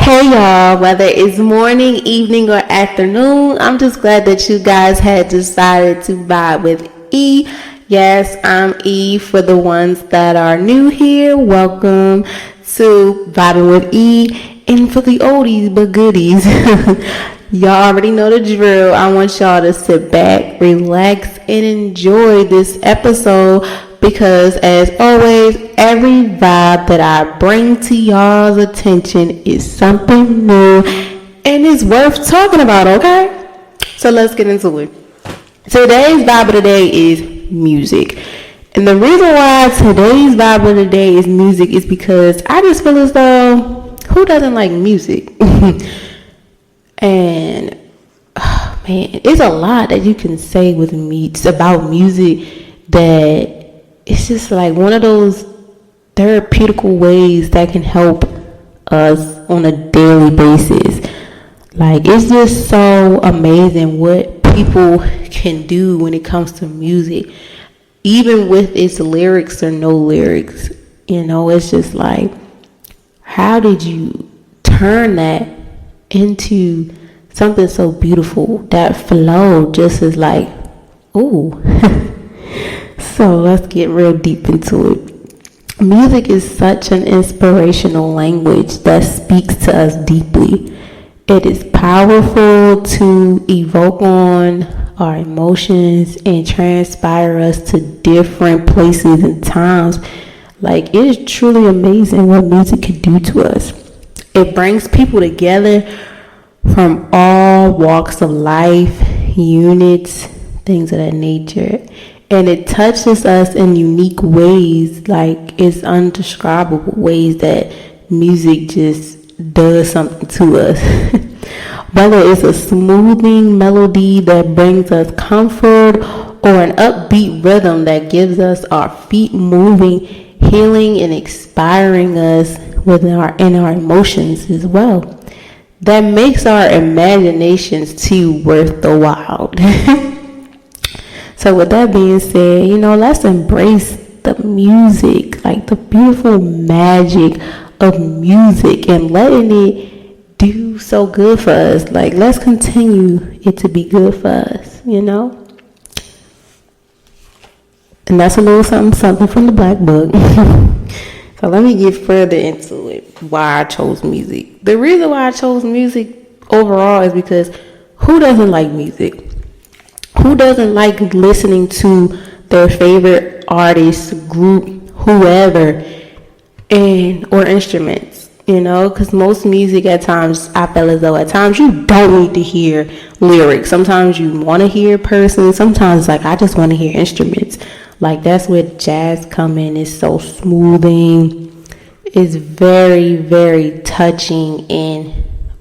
Hey y'all, whether it's morning, evening, or afternoon, I'm just glad that you guys had decided to vibe with E. Yes, I'm E. For the ones that are new here, welcome to Vibing with E. And for the oldies but goodies, y'all already know the drill. I want y'all to sit back, relax, and enjoy this episode because, as always, every vibe that I bring to y'all's attention is something new and it's worth talking about, okay? So let's get into it. Today's vibe of the day is music. And the reason why today's vibe of the day is music is because I just feel as though, who doesn't like music? And, man, it's a lot that you can say with me about music that it's just like one of those therapeutical ways that can help us on a daily basis. Like, it's just so amazing what people can do when it comes to music, even with its lyrics or no lyrics. You know, it's just like, how did you turn that into something so beautiful? That flow just is like, ooh. So let's get real deep into it. Music is such an inspirational language that speaks to us deeply. It is powerful to evoke on our emotions and transpire us to different places and times. Like, it is truly amazing what music can do to us. It brings people together from all walks of life, units, things of that nature. And it touches us in unique ways, like it's undescribable ways that music just does something to us. Whether it's a smoothing melody that brings us comfort or an upbeat rhythm that gives us our feet moving, healing and inspiring us in our emotions as well. That makes our imaginations too worth the while. So with that being said, let's embrace the music, like the beautiful magic of music and letting it do so good for us. Like, let's continue it to be good for us, And that's a little something from the Black Book. So let me get further into it, why I chose music. The reason why I chose music overall is because who doesn't like music? Who doesn't like listening to their favorite artist, group, whoever, or instruments, Because most music at times, I feel as though at times you don't need to hear lyrics. Sometimes you want to hear a person. Sometimes, like, I just want to hear instruments. Like, that's where jazz come in. It's so smoothing. It's very, very touching. And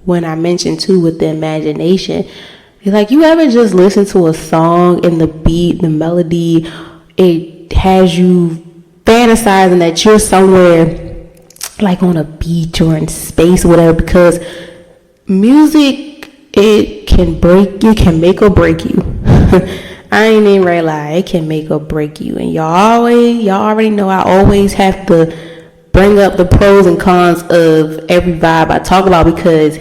when I mentioned, too, with the imagination, like, you ever just listen to a song and the beat, the melody, it has you fantasizing that you're somewhere like on a beach or in space or whatever, because music, it can make or break you. I ain't even ready to lie, it can make or break you. And y'all already know I always have to bring up the pros and cons of every vibe I talk about, because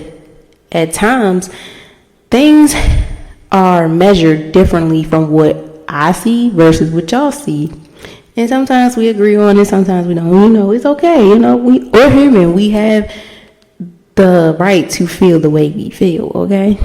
at times things are measured differently from what I see versus what y'all see. And sometimes we agree on it, sometimes we don't. It's okay. We're human. We have the right to feel the way we feel, okay?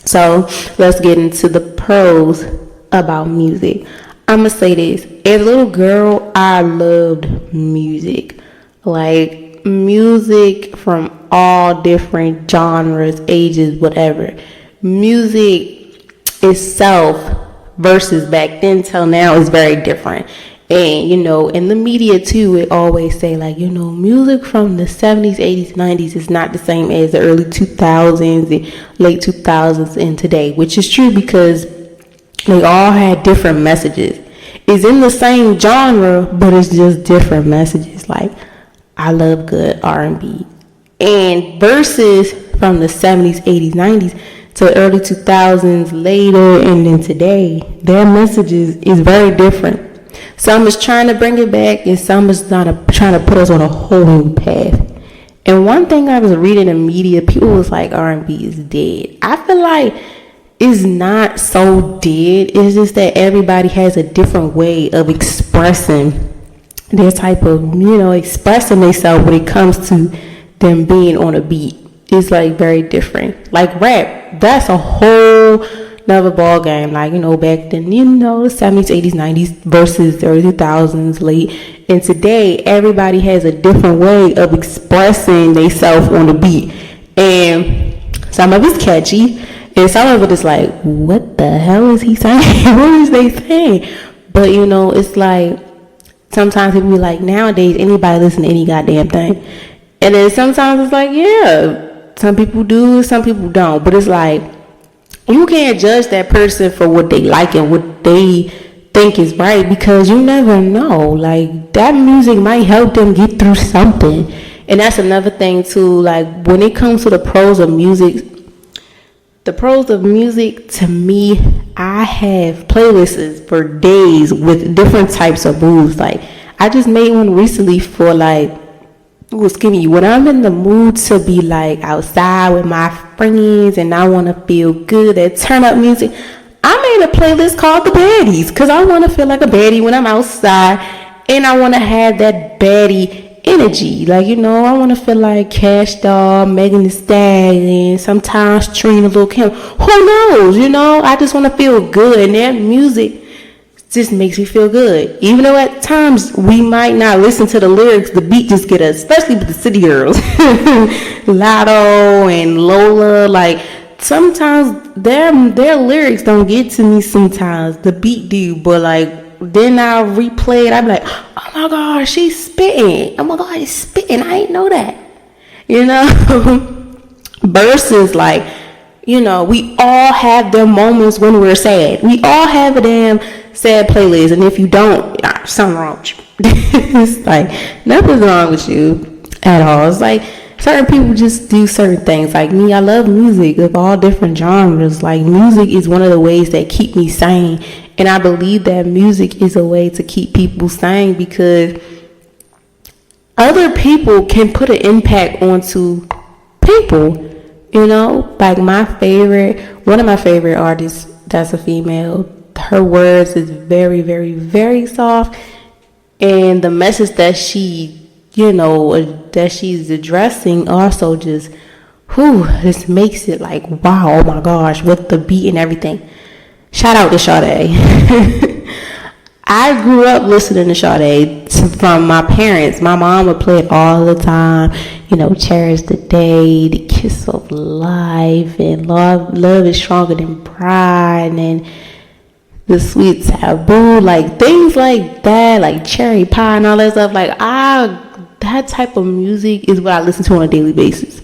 So let's get into the pros about music. I'm going to say this. As a little girl, I loved music. Like, music from all different genres, ages, whatever. Music itself versus back then till now is very different. And, in the media too, it always say like, music from the 70s, 80s, 90s is not the same as the early 2000s and late 2000s and today, which is true because they all had different messages. It's in the same genre, but it's just different messages. Like, I love good R&B. And versus from the 70s, 80s, 90s to early 2000s later and then today, their messages is very different. Some is trying to bring it back and some is trying to put us on a whole new path. And one thing I was reading in media, people was like R&B is dead. I feel like it's not so dead. It's just that everybody has a different way of expressing their type of, expressing themselves when it comes to them being on a beat. It's like very different. Like rap, that's a whole another ball game. Like, back then, the 70s, 80s, 90s versus the early 2000s, late. And today, everybody has a different way of expressing themselves on the beat. And some of it's catchy, and some of it is like, what the hell is he saying? What is they saying? But, it's like, sometimes people be like, nowadays, anybody listen to any goddamn thing. And then sometimes it's like, yeah, some people do, some people don't. But it's like, you can't judge that person for what they like and what they think is right, because you never know. Like, that music might help them get through something. And that's another thing too. Like, when it comes to the pros of music, to me, I have playlists for days with different types of moods. Like, I just made one recently for like, when I'm in the mood to be like outside with my friends and I want to feel good, that turn up music, I made a playlist called The Baddies, because I want to feel like a baddie when I'm outside, and I want to have that baddie energy. Like, I want to feel like Cash Doll, Megan Thee Stallion, sometimes Trina, Lil' Kim. Who knows? I just want to feel good, and that music just makes me feel good. Even though at times we might not listen to the lyrics, the beat just get us, especially with the city girls. Lotto and Lola, like, sometimes their lyrics don't get to me sometimes. The beat do, but like, then I'll replay it. I'm like, oh my gosh, she's spitting. Oh my God, he's spitting. I ain't know that. Versus like, we all have them moments when we're sad. We all have a damn sad playlist, and if you don't, something wrong with you. It's like, nothing's wrong with you at all. It's like, certain people just do certain things. Like me, I love music of all different genres. Like, music is one of the ways that keep me sane, and I believe that music is a way to keep people sane, because other people can put an impact onto people. Like one of my favorite artists, that's a female, her words is very, very, very soft, and the message that she, that she's addressing also just makes it like, wow, oh my gosh, with the beat and everything. Shout out to Sade. I grew up listening to Sade from my parents. My mom would play it all the time. Cherish the Day, The Kiss of Life, and Love is Stronger Than Pride, and The Sweet Taboo, like things like that, like Cherry Pie and all that stuff. Like, that type of music is what I listen to on a daily basis.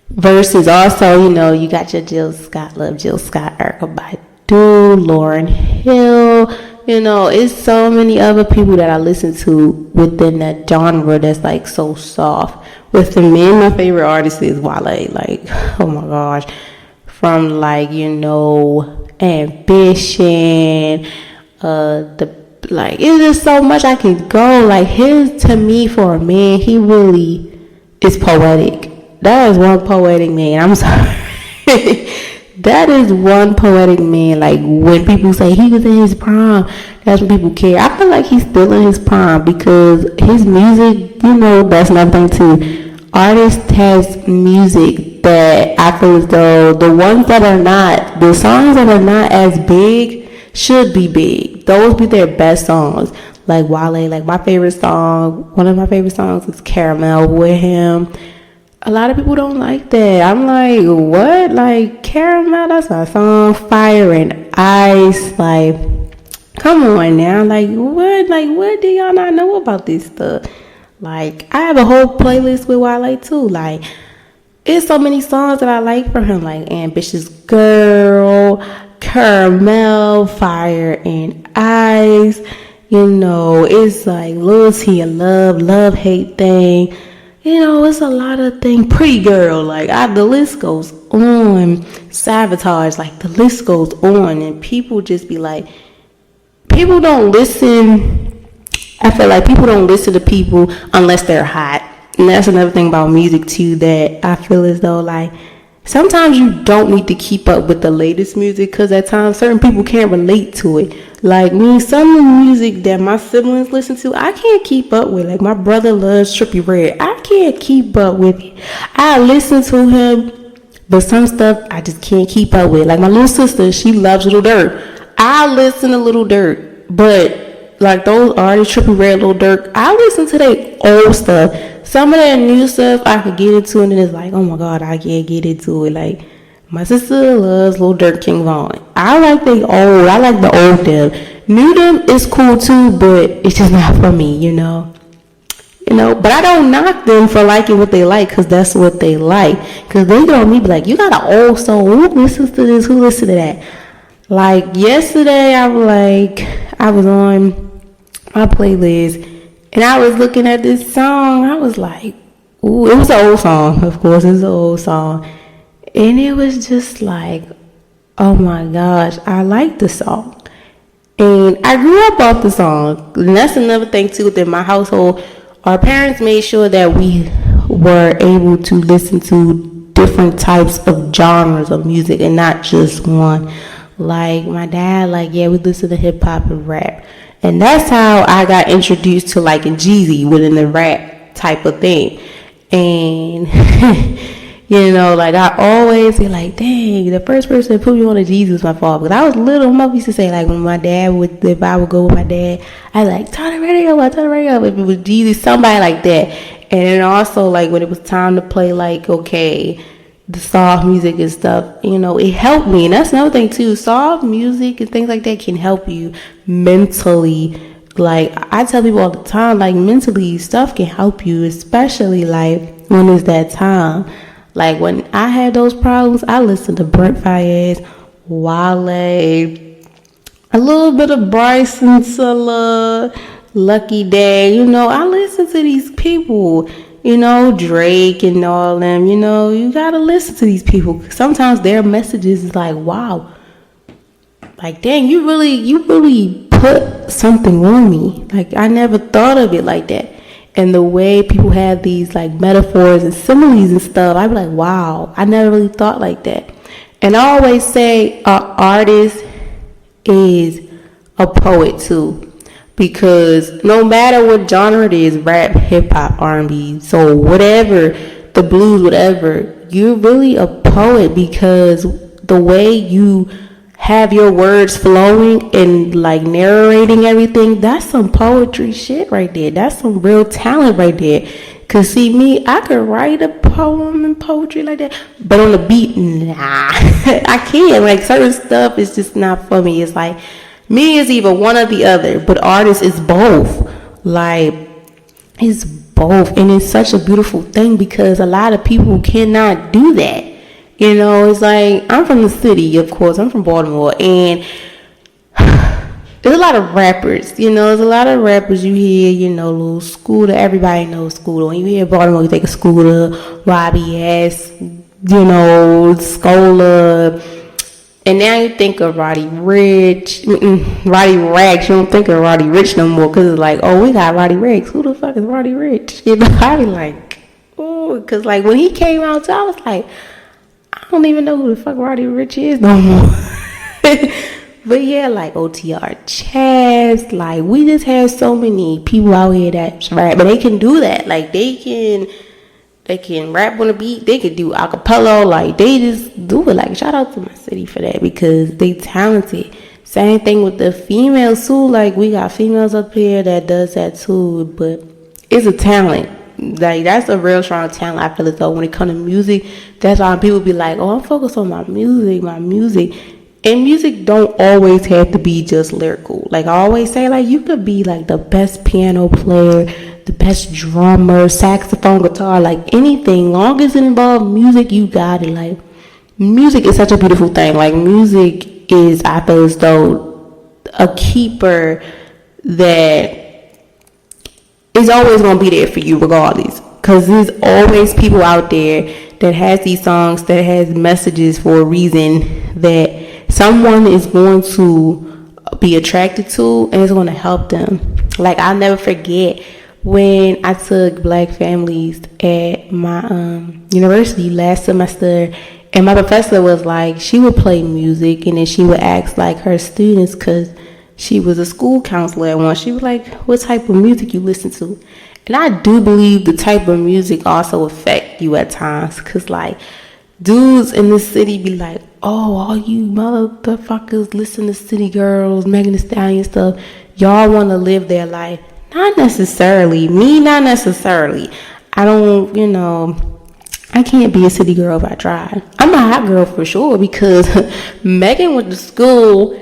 Versus also, you got your Jill Scott, love Jill Scott, Erykah Badu, Lauryn Hill. It's so many other people that I listen to within that genre that's like so soft. With the men, my favorite artist is Wale. Like, oh my gosh. From like, Ambition, it's just so much I can go. Like, to me, for a man, he really is poetic. That is one poetic man. I'm sorry. That is one poetic man. Like, when people say he was in his prime, that's when people care. I feel like he's still in his prime, because his music, that's another thing too. Artist has music that I feel as though the songs that are not as big should be big. Those be their best songs. Like Wale, like one of my favorite songs is Caramel with him. A lot of people don't like that. I'm like, what? Like, Caramel, that's my song. Fire and Ice. Like, come on now. Like, what? Like, what do y'all not know about this stuff? Like, I have a whole playlist with Wale too. Like, it's so many songs that I like from him. Like, Ambitious Girl, Caramel, Fire and Ice. It's like Loyalty and Love, Hate Thing. It's a lot of things. Pretty Girl, like, the list goes on. Sabotage, like, the list goes on. And people just be like, people don't listen. I feel like people don't listen to people unless they're hot. And that's another thing about music too, that I feel as though like sometimes you don't need to keep up with the latest music, because at times certain people can't relate to it. Like me, some of the music that my siblings listen to, I can't keep up with. Like my brother loves Trippie Redd. I can't keep up with it. I listen to him, but some stuff I just can't keep up with. Like my little sister, she loves Little Durk. I listen to Little Durk, but like those artists, Trippie Redd, Little Durk, I listen to their old stuff. Some of that new stuff I could get into, and then it's like, oh my God, I can't get into it. Like my sister loves Lil Durk, King Von. I like the old. I like the old them. New them is cool too, but it's just not for me, you know. But I don't knock them for liking what they like, because that's what they like. Because they don't me be like, you got an old song. Who listens to this? Who listens to that? Like yesterday, I was on my playlist, and I was looking at this song. I was like, ooh, it was an old song. Of course, it's an old song. And it was just like, oh my gosh, I like the song. And I grew up off the song. And that's another thing too, within my household. Our parents made sure that we were able to listen to different types of genres of music and not just one. Like my dad, like, yeah, we listen to hip hop and rap. And that's how I got introduced to liking Jeezy within the rap type of thing. And like I always be like, dang, the first person that put me on a Jeezy was my father. Because I was little, my mother used to say, like, when my dad would, if I would go with my dad, I was like, turn the radio up. If it was Jeezy, somebody like that. And then also, like, when it was time to play, like, okay, the soft music and stuff, it helped me. And that's another thing too. Soft music and things like that can help you mentally. Like I tell people all the time, like mentally stuff can help you, especially like when it's that time. Like when I had those problems, I listened to Brent Fayez, Wale, a little bit of Bryson Tiller, Lucky Day. I listen to these people. Drake and all them, you gotta listen to these people. Sometimes their messages is like, wow, like, dang, you really put something on me. Like, I never thought of it like that. And the way people have these, like, metaphors and similes and stuff, I be like, wow, I never really thought like that. And I always say an artist is a poet too. Because no matter what genre it is, rap, hip-hop, R&B, soul, whatever, the blues, whatever, you're really a poet, because the way you have your words flowing and like narrating everything, that's some poetry shit right there. That's some real talent right there. Because see, me, I could write a poem and poetry like that, but on the beat, nah, I can't. Like certain stuff is just not for me. It's like, me is either one or the other, but artist is both. Like, it's both. And it's such a beautiful thing, because a lot of people cannot do that. It's like, I'm from the city, of course. I'm from Baltimore. And there's a lot of rappers. There's a lot of rappers you hear, little Scooter. Everybody knows Scooter. When you hear Baltimore, you think of Scooter, Robbie S., Scola. And now you think of Roddy Ricch, Roddy Racks. You don't think of Roddy Ricch no more, because it's like, oh, we got Roddy Ricch. Who the fuck is Roddy Ricch? I be like, oh, because like when he came out, I was like, I don't even know who the fuck Roddy Ricch is no more. But yeah, like OTR Chaz, like we just have so many people out here that rap, but they can do that. Like they can rap on a beat. They can do acapella. Like they just do it. Like shout out to my city for that, because they talented. Same thing with the females too. Like we got females up here that does that too. But it's a talent. Like that's a real strong talent. I feel as though when it comes to music, that's why people be like, oh, I'm focused on my music. And music don't always have to be just lyrical. Like I always say, like you could be like the best piano player, the best drummer, saxophone, guitar, like anything. Long as it involves music, you got it. Like music is such a beautiful thing. Like music is, I feel as though, a keeper that is always going to be there for you regardless. Because there's always people out there that has these songs, that has messages for a reason, that someone is going to be attracted to, and it's going to help them. Like I'll never forget when I took Black Families at my university last semester, and my professor was like, she would play music, and then she would ask like her students, because she was a school counselor at once. She was like, what type of music you listen to? And I do believe the type of music also affect you at times, because like dudes in the city be like, oh, all you motherfuckers listen to City Girls, Megan Thee Stallion stuff. Y'all want to live their life. Not necessarily. Me, not necessarily. I don't, I can't be a city girl if I tried. I'm a hot girl for sure, because Megan went to school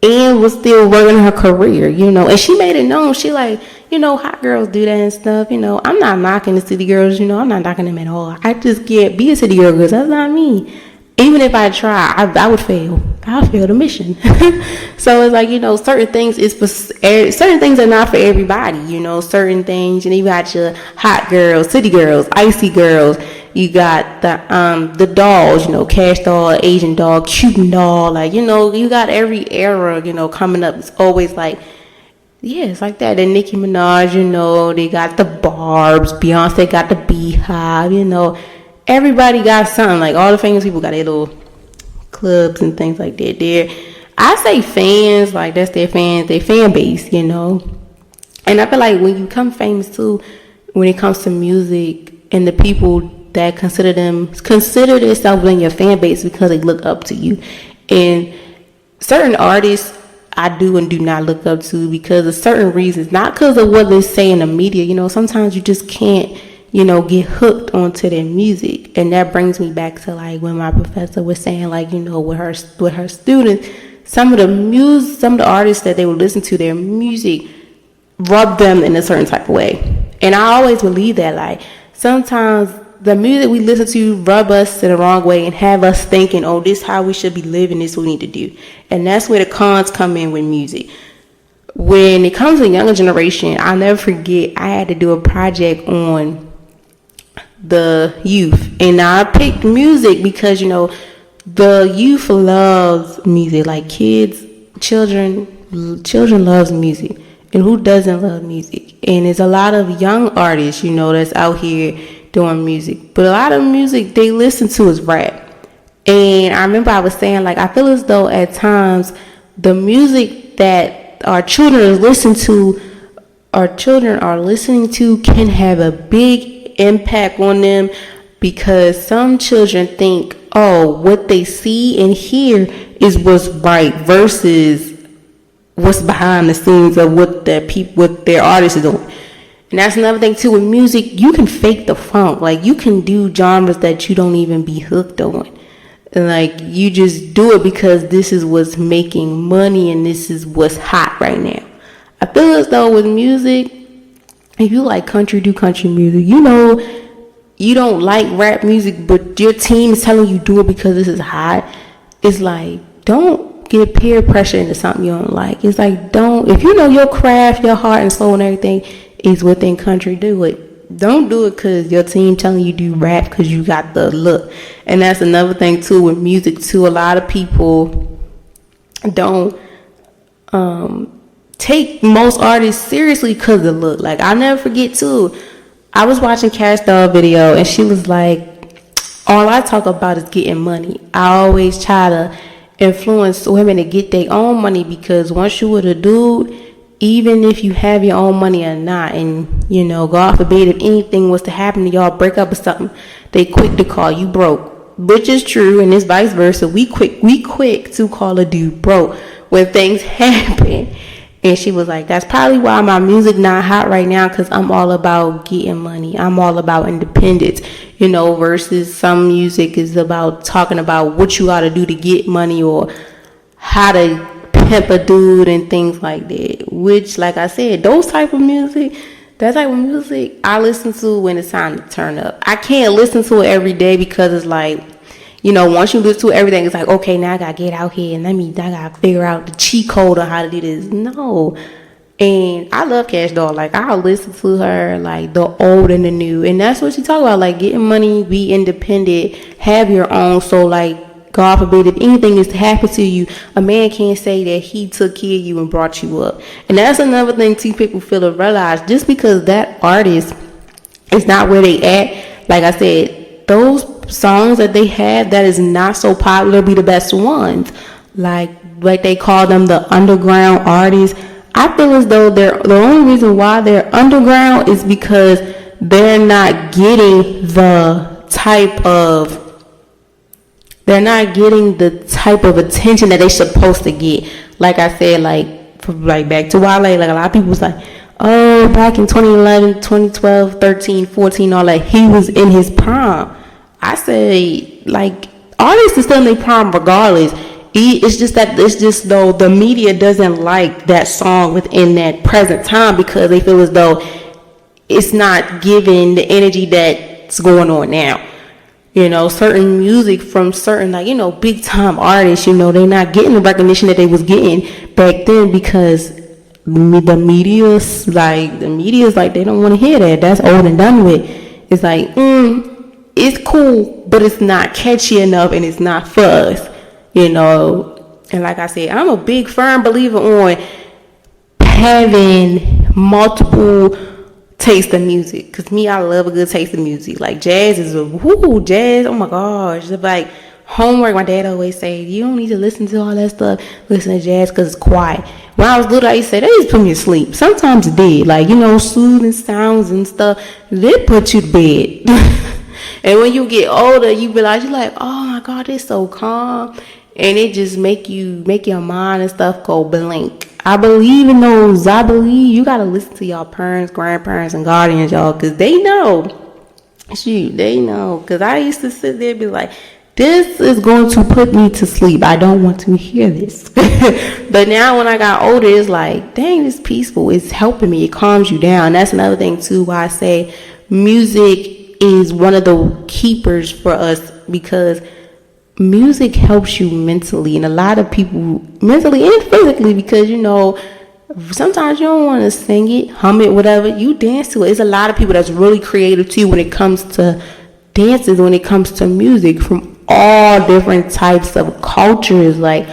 and was still working her career, and she made it known. She like, hot girls do that and stuff, I'm not knocking the city girls, I'm not knocking them at all. I just can't be a city girl because that's not me. Even if I try, I would fail. I'll fail the mission. So it's like, certain things certain things are not for everybody, certain things, you got your hot girls, city girls, icy girls. You got the dolls, Cash Doll, Asian Doll, Cuban Doll, like, you got every era, coming up. It's always like, yeah, it's like that. And Nicki Minaj, they got the Barbs, Beyonce got the Beehive, everybody got something. Like, all the famous people got their little clubs and things like that. I say fans, like, that's their fan base, And I feel like when you become famous too, when it comes to music, and the people that consider themselves in your fan base because they look up to you. And certain artists I do and do not look up to because of certain reasons, not because of what they say in the media. Sometimes you just can't, get hooked onto their music. And that brings me back to like when my professor was saying, like, with her students, some of the artists that they would listen to, their music rub them in a certain type of way. And I always believe that, like, sometimes the music we listen to rub us in the wrong way and have us thinking, oh, this is how we should be living, this is what we need to do. And that's where the cons come in with music. When it comes to the younger generation, I'll never forget, I had to do a project on the youth. And I picked music because, the youth loves music. Like children loves music. And who doesn't love music? And there's a lot of young artists, that's out here doing music. But a lot of music they listen to is rap. And I remember I was saying, like, I feel as though at times the music that our children are listening to can have a big impact on them, because some children think, oh, what they see and hear is what's right versus what's behind the scenes of what their artists are doing. And that's another thing too with music. You can fake the funk. Like, you can do genres that you don't even be hooked on. And like, you just do it because this is what's making money and this is what's hot right now. I feel as though with music, if you like country, do country music. You don't like rap music, but your team is telling you do it because this is hot. It's like, don't get peer pressure into something you don't like. It's like, if you know your craft, your heart and soul and everything is within country, do it. Don't do it because your team telling you do rap because you got the look. And that's another thing too with music too. A lot of people don't take most artists seriously because of the look. Like, I'll never forget too, I was watching Cash Doll video and she was like, all I talk about is getting money. I always try to influence women to get their own money, because once you with a dude, even if you have your own money or not, and God forbid if anything was to happen to y'all, break up or something, they quick to call you broke, which is true, and it's vice versa. We quick to call a dude broke when things happen. And she was like, that's probably why my music not hot right now, because I'm all about getting money. I'm all about independence, versus some music is about talking about what you got to do to get money or how to pimp a dude and things like that. Which, like I said, that type of music I listen to when it's time to turn up. I can't listen to it every day because it's like, once you listen to everything, it's like, okay, now I gotta get out here and I gotta figure out the cheat code on how to do this. No. And I love Cash Doll. Like, I'll listen to her, like, the old and the new. And that's what she talk about, like, getting money, be independent, have your own. So, like, God forbid, if anything is to happen to you, a man can't say that he took care of you and brought you up. And that's another thing too, people feel to realize. Just because that artist is not where they at, like I said, those songs that they have that is not so popular be the best ones. Like they call them the underground artists. I feel as though the only reason why they're underground is because they're not getting the type of attention that they're supposed to get. Like I said, like back to Wale, like a lot of people was like, oh, back in 2011, 2012, 13, 14, all that, he was in his prime. I say, like, artists are still in their prime regardless. It's just though the media doesn't like that song within that present time because they feel as though it's not giving the energy that's going on now. Certain music from certain, big time artists, they're not getting the recognition that they was getting back then because the media's like, they don't want to hear that. That's old and done with. It's like, it's cool, but it's not catchy enough and it's not for us, And like I said, I'm a big firm believer on having multiple taste of music, because me, I love a good taste of music. Like jazz is jazz, oh my gosh, it's like homework. My dad always say, you don't need to listen to all that stuff, listen to jazz because it's quiet. When I was little, I used to say, they just put me to sleep. Sometimes it did, like, soothing sounds and stuff, they put you to bed. And when you get older, you realize, you're like, oh my God, it's so calm, and it just make your mind and stuff go blank. I believe in those. I believe you gotta listen to your parents, grandparents, and guardians, y'all, because they know. Shoot, they know. Because I used to sit there and be like, this is going to put me to sleep. I don't want to hear this. But now when I got older, it's like, dang, it's peaceful. It's helping me. It calms you down. That's another thing, too, why I say music is one of the keepers for us, because music helps you mentally, and a lot of people mentally and physically, because sometimes you don't want to sing it, hum it, whatever, you dance to it. It's a lot of people that's really creative too when it comes to dances, when it comes to music, from all different types of cultures. Like,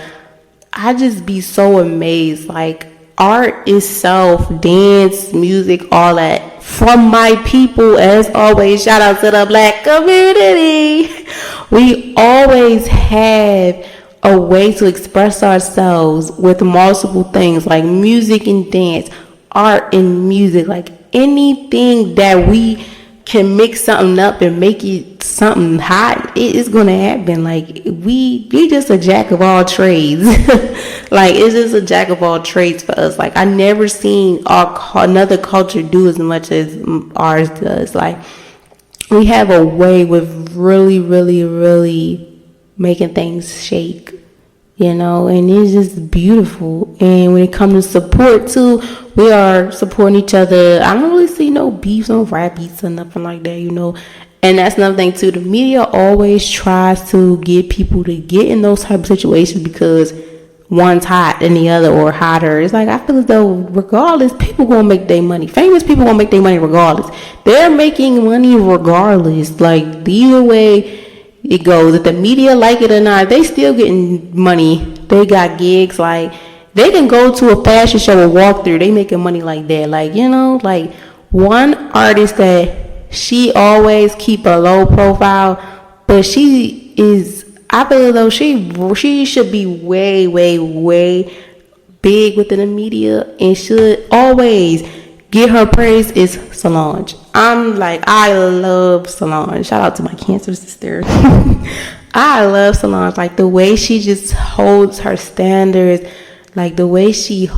I just be so amazed. Like, art itself, dance, music, all that, from my people, as always. Shout out to the Black community. We always have a way to express ourselves with multiple things, like music and dance, art and music, like anything that we can mix something up and make it something hot, it is going to happen. Like, we just a jack of all trades. Like, it's just a jack of all trades for us. Like, I never seen another culture do as much as ours does. Like, we have a way with really, really, really making things shake, and it's just beautiful. And when it comes to support too, we are supporting each other. I don't really see no beefs, no rap beats or nothing like that, And that's another thing too. The media always tries to get people to get in those type of situations because one's hot and the other, or hotter. It's like, I feel as though regardless, people gonna make their money. Famous people gonna make their money regardless. They're making money regardless. Like, either way it goes, if the media like it or not, they still getting money. They got gigs. Like, they can go to a fashion show or walk through, they making money like that. Like, like one artist that she always keep a low profile, but she is, I feel as though she should be way, way, way big within the media and should always get her praise, is Solange. I love Solange. Shout out to my cancer sister. I love Solange. Like, the way she just holds her standards, like the way she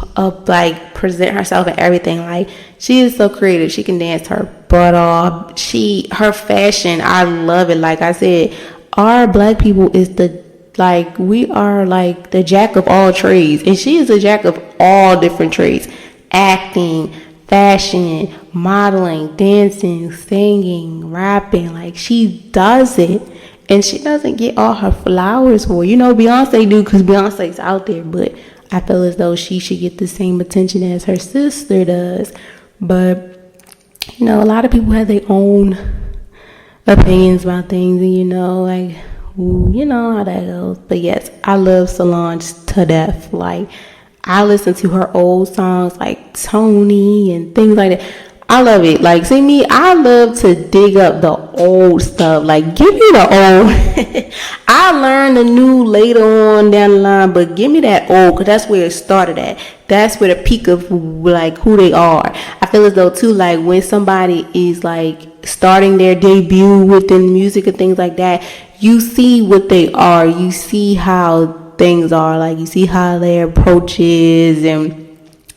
present herself and everything. Like, she is so creative. She can dance her butt off. Her fashion, I love it. Like I said, our Black people is we are like the jack of all trades, and she is a jack of all different trades: acting, fashion, modeling, dancing, singing, rapping. Like, she does it, and she doesn't get all her flowers for it. Beyonce do, because Beyonce's out there, but I feel as though she should get the same attention as her sister does. But a lot of people have their own opinions about things, and like, You know how that goes. But yes, I love Solange to death. Like, I listen to her old songs like Tony and things like that. I love it. Like, see me, I love to dig up the old stuff. Like, give me the old. I learned the new later on down the line, but give me that old, because that's where it started at. That's where the peak of, like, who they are. I feel as though, too, like, when somebody is, like, starting their debut within music and things like that, you see what they are. You see how things are. Like, you see how their approach is and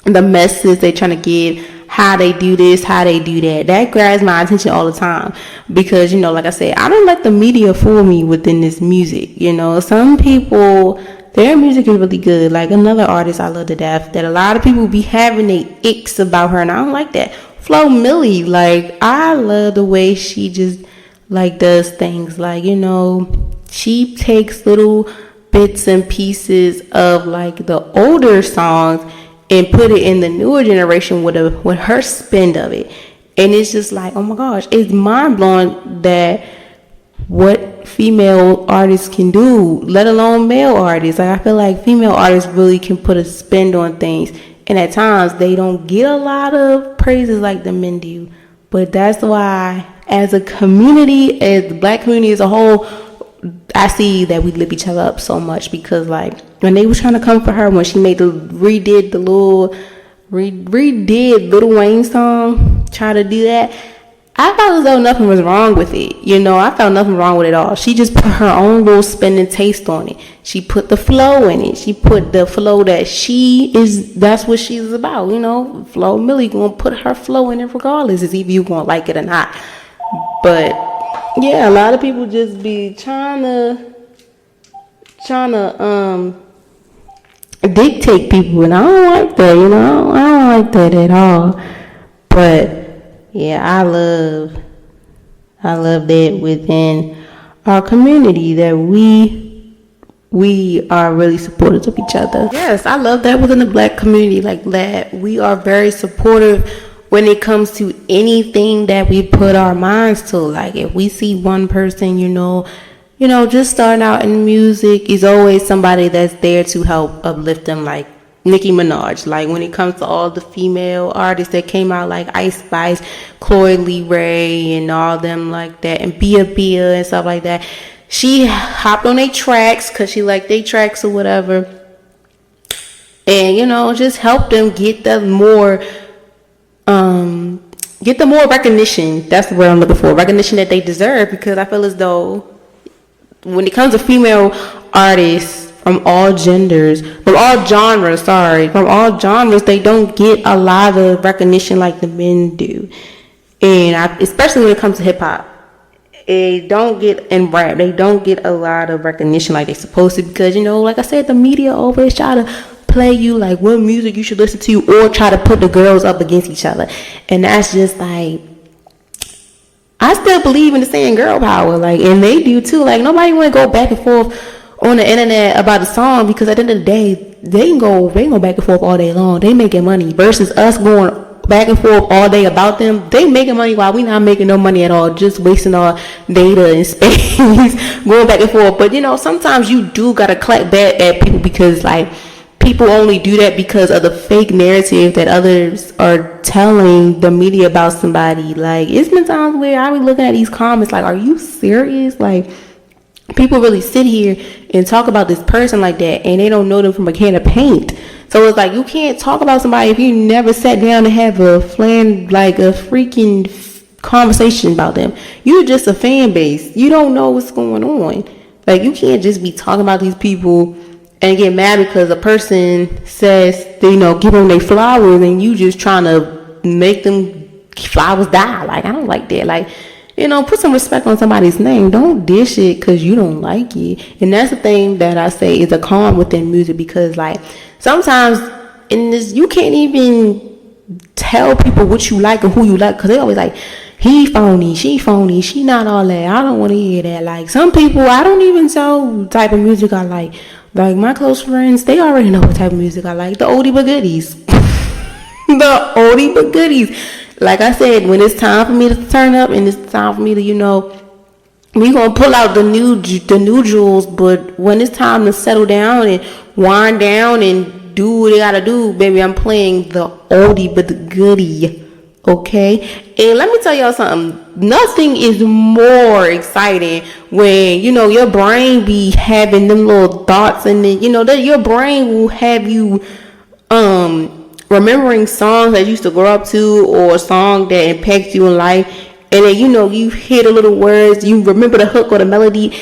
the message they're trying to give, how they do this, how they do that. That grabs my attention all the time, because, you know, like I said, I don't let the media fool me within this music. You know, some people, their music is really good. Like, another artist I love to death that a lot of people be having their icks about her, and I don't like that. Flo Milli, like, I love the way she just, like, does things. Like, you know, she takes little bits and pieces of, like, the older songs and put it in the newer generation with her spin of it. And it's just like, oh my gosh, it's mind-blowing that what female artists can do, let alone male artists. Like, I feel like female artists really can put a spin on things, and at times they don't get a lot of praises like the men do. But that's why, as a community, as the black community as a whole, I see that we lift each other up so much, because, like, when they was trying to come for her, when she redid Lil Wayne song, try to do that, I felt as though nothing was wrong with it. You know, I felt nothing wrong with it at all. She just put her own little spin and taste on it. She put the flow in it. She put the flow that that's what she's about. You know, Flo Milli gonna put her flow in it regardless, as if you gonna like it or not. But yeah, a lot of people just be trying to dictate people, and I don't like that. You know, I don't like that at all. But yeah, I love that within our community, that we are really supportive of each other. Yes, I love that within the black community, like that we are very supportive when it comes to anything that we put our minds to. Like, if we see one person, you know, just starting out in music, is always somebody that's there to help uplift them, like Nicki Minaj. Like, when it comes to all the female artists that came out, like Ice Spice, Chloe Lee Ray, and all them like that, and Bia and stuff like that, she hopped on their tracks because she liked their tracks or whatever, and, you know, just help them get the more recognition. That's the word I'm looking for. Recognition that they deserve, because I feel as though when it comes to female artists from all genres, from all genres, they don't get a lot of recognition like the men do. And especially when it comes to hip hop, and rap, they don't get a lot of recognition like they're supposed to, because, you know, like I said, the media always try to play you like what music you should listen to, or try to put the girls up against each other. And that's just like, I still believe in the saying girl power, like, and they do too. Like, nobody want to go back and forth on the internet about the song, because at the end of the day, they can go back and forth all day long. They making money, versus us going back and forth all day about them. They making money while we not making no money at all, just wasting our data and space going back and forth. But, you know, sometimes you do gotta clap back at people, because, like, people only do that because of the fake narrative that others are telling the media about somebody. Like, it's been times where I be looking at these comments like, are you serious? Like, people really sit here and talk about this person like that, and they don't know them from a can of paint. So it's like, you can't talk about somebody if you never sat down and have a freaking conversation about them. You're just a fan base. You don't know what's going on. Like, you can't just be talking about these people and get mad because a person says, you know, give them their flowers, and you just trying to make them flowers die. Like, I don't like that. Like, you know, put some respect on somebody's name. Don't dish it because you don't like it. And that's the thing that I say is a calm within music, because, like, sometimes in this, you can't even tell people what you like or who you like, because they always like, he phony, she not all that. I don't want to hear that. Like, some people, I don't even tell the type of music I like. Like, my close friends, they already know what type of music I like. The oldie but goodies. The oldie but goodies. Like I said, when it's time for me to turn up and it's time for me to, you know, we gonna pull out the new jewels, but when it's time to settle down and wind down and do what they gotta do, baby, I'm playing the oldie but the goodie. Okay, and let me tell y'all something. Nothing is more exciting when your brain be having them little thoughts, and then that your brain will have you remembering songs that you used to grow up to, or a song that impacts you in life, and then you hear the little words, you remember the hook or the melody.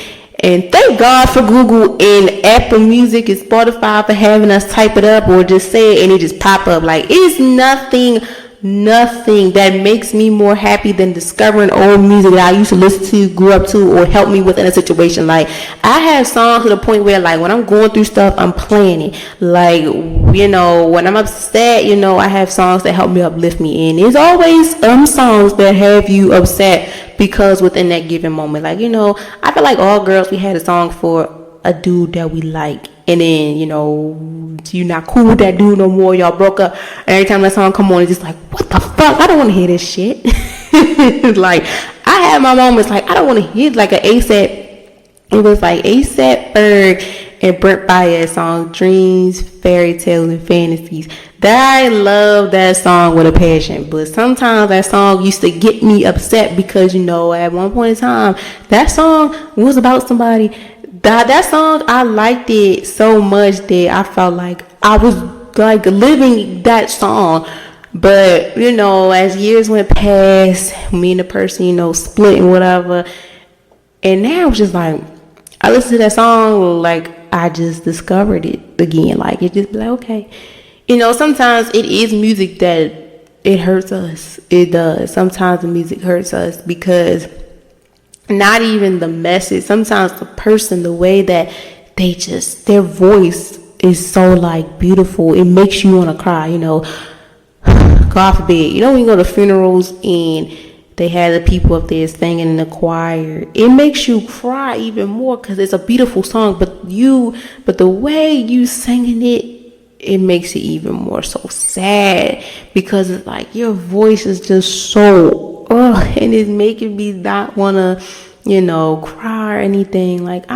And thank God for Google and Apple Music and Spotify for having us type it up or just say it and it just pop up. Like, it's nothing that makes me more happy than discovering old music that I used to listen to, grew up to, or help me within a situation. Like, I have songs to the point where, like, when I'm going through stuff, I'm playing it. Like, when I'm upset, I have songs that help me uplift me. And there's always songs that have you upset because within that given moment, like, I feel like all girls, we had a song for a dude that we like, and then you're not cool with that dude no more, y'all broke up, and every time that song come on, it's just like, what the fuck, I don't want to hear this shit. Like, I had my moments, like, I don't want to hear like an it was like ASAP Ferg and Brent Faiyaz song, Dreams, Fairy Tales, and Fantasies. That I love that song with a passion, but sometimes that song used to get me upset because at one point in time that song was about somebody. That song, I liked it so much that I felt like I was like living that song. But as years went past, me and the person split and whatever, and now it's just like I listen to that song like I just discovered it again. Like, it just be like, okay. Sometimes it is music that it hurts us. It does. Sometimes the music hurts us because not even the message. Sometimes the person, the way that their voice is so like beautiful. It makes you want to cry, God forbid. When you go to funerals and they had the people up there singing in the choir, it makes you cry even more because it's a beautiful song. But the way you singing it makes it even more so sad because it's like your voice is just so, and it's making me not want to, cry or anything. Like,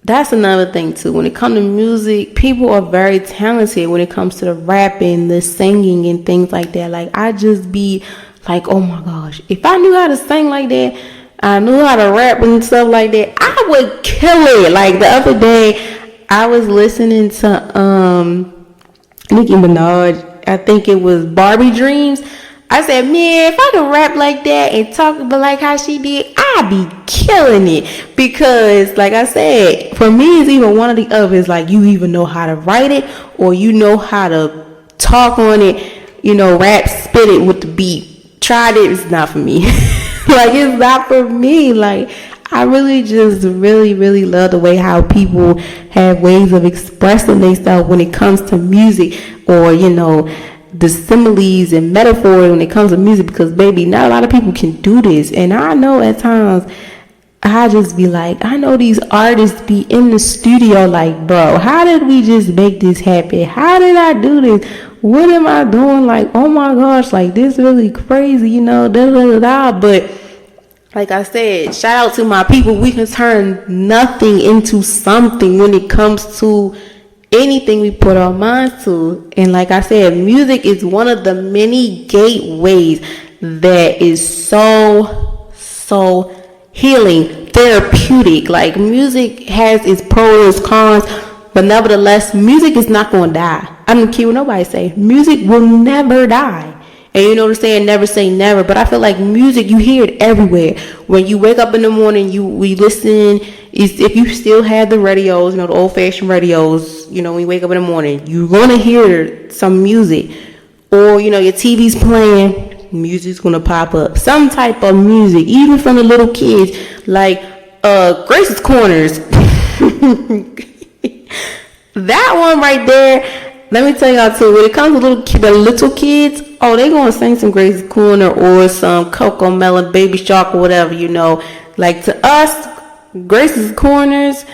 that's another thing too. When it comes to music, people are very talented when it comes to the rapping, the singing, and things like that. Like, I just be like, oh my gosh, if I knew how to sing like that, I knew how to rap and stuff like that, I would kill it. Like, the other day, I was listening to Nicki Minaj. I think it was Barbie Dreams. I said, man, if I could rap like that and talk about like how she did, I'd be killing it. Because, like I said, for me, it's even one of the others. Like, you even know how to write it, or you know how to talk on it, rap, spit it with the beat. Tried it, it's not for me. Like, it's not for me. Like, I really just really love the way how people have ways of expressing themselves when it comes to music, or the similes and metaphors when it comes to music, because baby, not a lot of people can do this. And I know at times I just be like, I know these artists be in the studio like, bro, how did we just make this happen? How did I do this? What am I doing? Like, oh my gosh, like, this really crazy, but like I said, shout out to my people. We can turn nothing into something when it comes to anything we put our minds to. And like I said, music is one of the many gateways that is so healing, therapeutic. Like, music has its pros, its cons, but nevertheless, music is not going to die. I don't care what nobody say. Music will never die. And you know what I'm saying? Never say never. But I feel like music, you hear it everywhere. When you wake up in the morning, we listen. If you still have the radios, the old-fashioned radios, when you wake up in the morning, you're going to hear some music. Or, your TV's playing, music's going to pop up. Some type of music, even from the little kids, like Grace's Corners. That one right there. Let me tell y'all too, when it comes to the little kids, they gonna sing some Grace's Corner or some Coco Melon, Baby Shark, or whatever, Like, to us, Grace's Corners,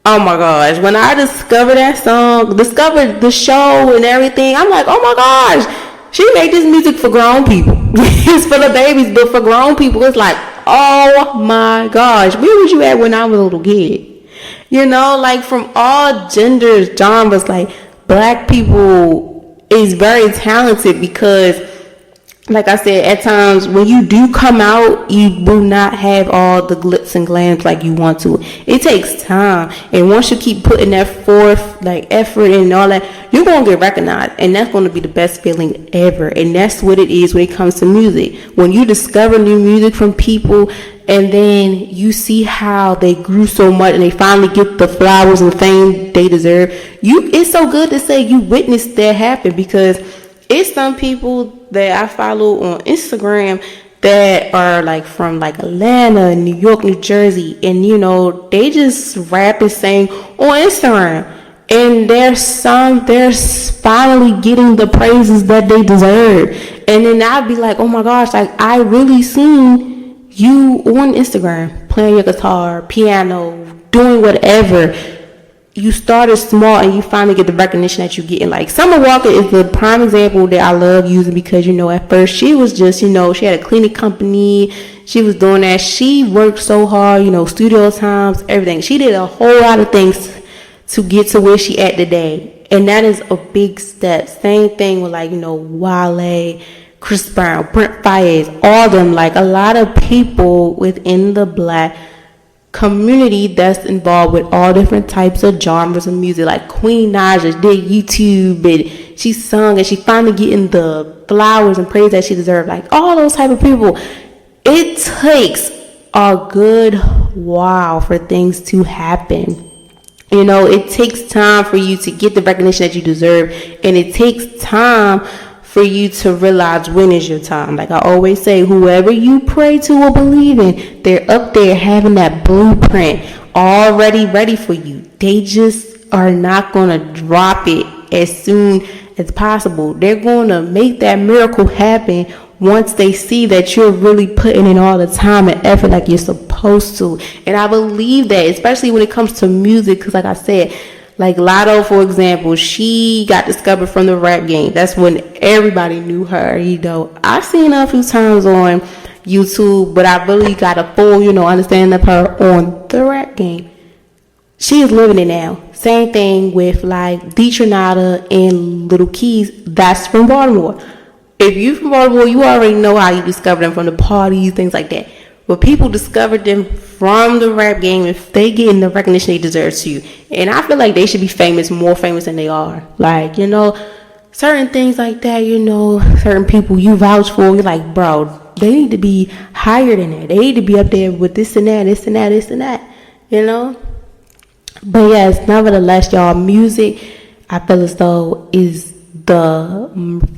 oh my gosh, when I discovered that song, discovered the show and everything, I'm like, oh my gosh, she made this music for grown people. It's for the babies, but for grown people, it's like, oh my gosh, where was you at when I was a little kid? You know, like from all genders, genres, like black people is very talented because, like I said, at times when you do come out, you will not have all the glitz and glams like you want to. It takes time, and once you keep putting that forth, like effort and all that, you're gonna get recognized, and that's gonna be the best feeling ever. And that's what it is when it comes to music. When you discover new music from people, and then you see how they grew so much, and they finally get the flowers and fame they deserve. It's so good to say you witnessed that happen, because it's some people that I follow on Instagram that are like from like Atlanta, New York, New Jersey, and you know, they just rap and sing on Instagram, and they're finally getting the praises that they deserve. And then I'd be like, oh my gosh, like I really seen you on Instagram playing your guitar, piano, doing whatever. You started small and you finally get the recognition that you're getting. Like Summer Walker is the prime example that I love using, because you know, at first she was just, you know, she had a cleaning company, she was doing that, she worked so hard, you know, studio times, everything. She did a whole lot of things to get to where she at today, and that is a big step. Same thing with like, you know, Wale, Chris Brown, Brent Fayez, all of them. Like a lot of people within the black community that's involved with all different types of genres of music. Like Queen Naja did YouTube, and she sung, and she finally getting the flowers and praise that she deserved. Like all those type of people, it takes a good while for things to happen. You know, it takes time for you to get the recognition that you deserve, and it takes time for you to realize when is your time. Like I always say, whoever you pray to or believe in, they're up there having that blueprint already ready for you. They just are not going to drop it as soon as possible. They're going to make that miracle happen once they see that you're really putting in all the time and effort like you're supposed to. And I believe that, especially when it comes to music, because like I said, like Lotto, for example, she got discovered from the rap game. That's when everybody knew her. You know, I've seen her a few times on YouTube, but I really got a full, you know, understanding of her on the rap game. She is living it now. Same thing with like Deetranada and Little Keys. That's from Baltimore. If you from Baltimore, you already know how you discovered them, from the parties, things like that. But people discovered them from the rap game, if they getting the recognition they deserve to. And I feel like they should be famous, more famous than they are. Like, you know, certain things like that, you know, certain people you vouch for, you're like, bro, they need to be higher than that. They need to be up there with this and that, this and that, this and that, you know. But yes, nevertheless, y'all, music, I feel as though is the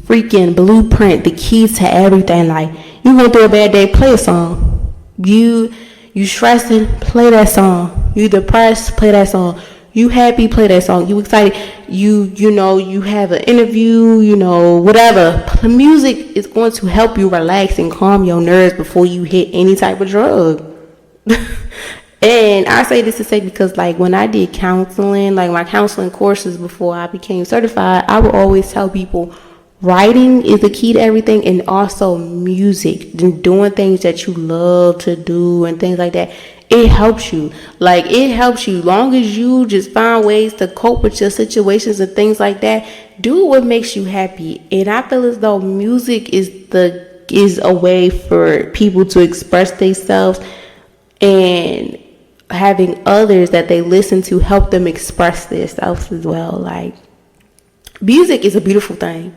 freaking blueprint, the keys to everything. Like, you going through a bad day, play a song. You stressing, play that song. You depressed, play that song. You happy, play that song. You excited, you know, you have an interview, you know, whatever. The music is going to help you relax and calm your nerves before you hit any type of drug. And I say this to say, because like when I did counseling, like my counseling courses before I became certified, I would always tell people writing is the key to everything, and also music and doing things that you love to do and things like that. It helps you. Like it helps you. Long as you just find ways to cope with your situations and things like that, do what makes you happy. And I feel as though music is a way for people to express themselves, and having others that they listen to help them express themselves as well. Like music is a beautiful thing,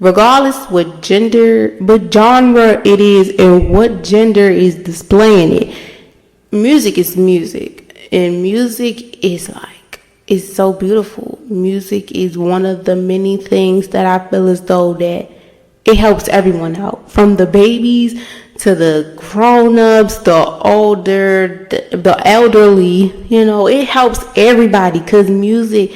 regardless what genre it is and what gender is displaying it. Music is music, and music is like, it's so beautiful. Music is one of the many things that I feel as though that it helps everyone out, from the babies to the grown-ups, the older, the elderly. You know, it helps everybody, because music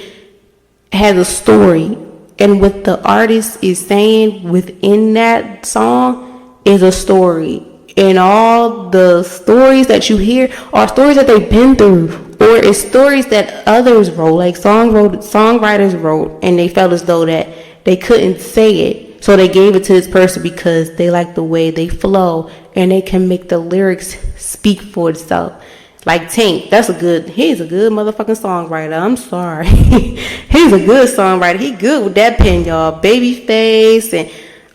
has a story, and what the artist is saying within that song is a story. And all the stories that you hear are stories that they've been through, or it's stories that others wrote, like songwriters wrote, and they felt as though that they couldn't say it. So they gave it to this person because they like the way they flow and they can make the lyrics speak for itself. Like Tank, he's a good motherfucking songwriter. I'm sorry. He's a good songwriter. He good with that pen, y'all. Babyface and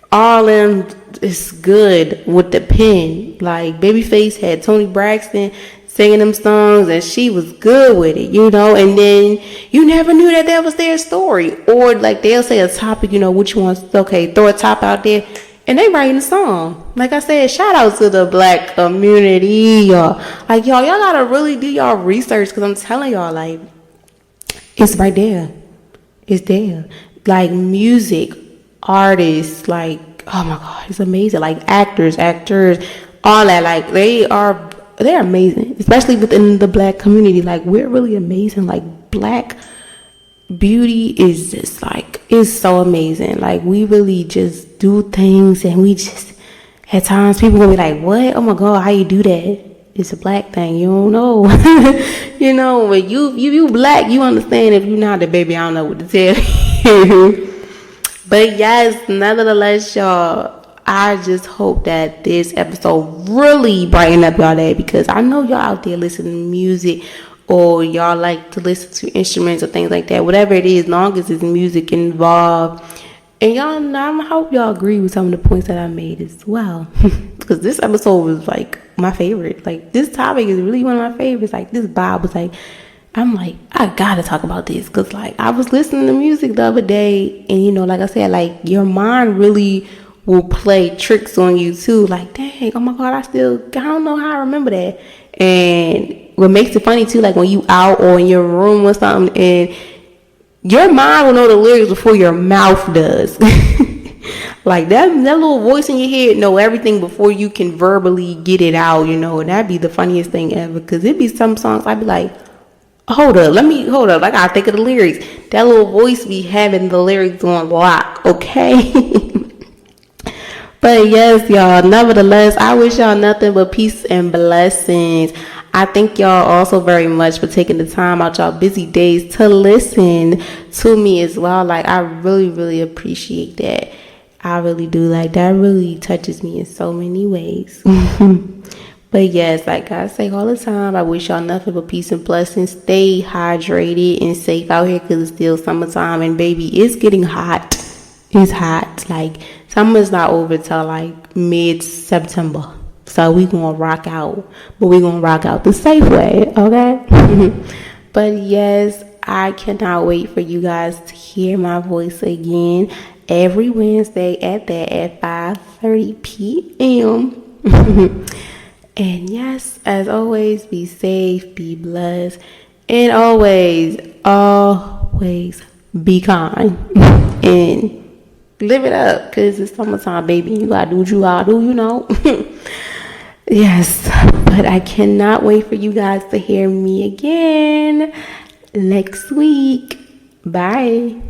all them is good with the pen. Like Babyface had Toni Braxton singing them songs and she was good with it, you know, and then you never knew that was their story. Or like they'll say a topic, you know, which one's okay, throw a top out there and they writing a song. Like I said, shout out to the black community, y'all. Like y'all gotta really do y'all research, because I'm telling y'all, like, it's right there. It's there. Like music, artists, like, oh my God, it's amazing. Like actors, all that, like they're amazing, especially within the black community. Like we're really amazing. Like black beauty is just like, it's so amazing. Like we really just do things, and we just, at times people gonna be like, what? Oh my God, how you do that? It's a black thing, you don't know. You know, when you black, you understand. If you're not, the baby, I don't know what to tell you. But yes, nevertheless, y'all, I just hope that this episode really brightened up y'all day, because I know y'all out there listening to music, or y'all like to listen to instruments or things like that. Whatever it is, long as there's music involved. And y'all, I hope y'all agree with some of the points that I made as well. Because this episode was like my favorite. Like this topic is really one of my favorites. Like this vibe was like, I'm like, I gotta talk about this. Because like I was listening to music the other day, and you know, like I said, like your mind really will play tricks on you too. Like, dang, oh my God, I don't know how I remember that. And what makes it funny too, like when you out or in your room or something, and your mind will know the lyrics before your mouth does. Like that little voice in your head know everything before you can verbally get it out, you know. And that'd be the funniest thing ever, because it'd be some songs I'd be like, hold up, I gotta think of the lyrics. That little voice be having the lyrics on lock, okay? But yes, y'all, nevertheless, I wish y'all nothing but peace and blessings. I thank y'all also very much for taking the time out y'all busy days to listen to me as well. Like, I really, really appreciate that. I really do. Like, that really touches me in so many ways. But yes, like I say all the time, I wish y'all nothing but peace and blessings. Stay hydrated and safe out here, because it's still summertime, and baby, it's getting hot. It's hot. Like, summer's not over till like mid-September. So we gonna rock out, but we gonna rock out the safe way, okay? But yes, I cannot wait for you guys to hear my voice again every Wednesday at 5:30 p.m. And yes, as always, be safe, be blessed, and always be kind. And live it up, because it's summertime, baby. You gotta do what you gotta do, you know. Yes, but I cannot wait for you guys to hear me again next week. Bye.